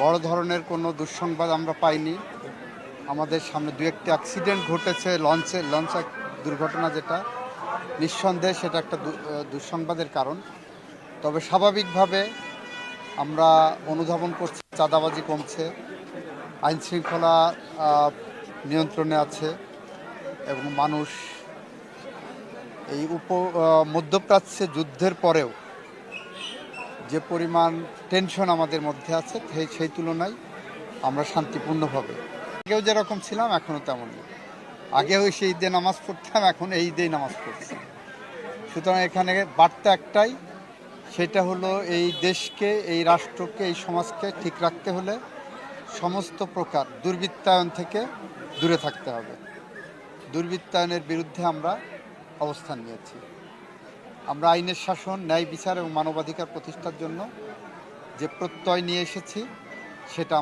বড় ধরনের কোনো দুঃসংবাদ আমরা পাইনি। আমাদের সামনে দু একটি অ্যাক্সিডেন্ট ঘটেছে, লঞ্চ দুর্ঘটনা, যেটা নিঃসন্দেহে সেটা একটা দুঃসংবাদের কারণ। তবে স্বাভাবিকভাবে আমরা অনুধাবন করছি চাঁদাবাজি কমছে, আইনশৃঙ্খলা নিয়ন্ত্রণে আছে এবং মানুষ এই মধ্যপ্রাচ্যে যুদ্ধের পরেও যে পরিমাণ টেনশন আমাদের মধ্যে আছে সেই তুলনায় আমরা শান্তিপূর্ণভাবে, আগেও যেরকম ছিলাম এখনও তেমনই। আগেও সেই ঈদে নামাজ পড়তাম, এখন এই ঈদেই নামাজ পড়ছি। সুতরাং এখানে বার্তা একটাই, সেটা হলো এই দেশকে, এই রাষ্ট্রকে, এই সমাজকে ঠিক রাখতে হলে সমস্ত প্রকার দুর্বৃত্তায়ন থেকে দূরে থাকতে হবে। দুর্বৃত্তায়নের বিরুদ্ধে আমরা অবস্থান নিয়েছি। আমরা আইনের শাসন, ন্যায় বিচার এবং মানবাধিকার প্রতিষ্ঠার জন্য যে প্রত্যয় নিয়ে এসেছি সেটা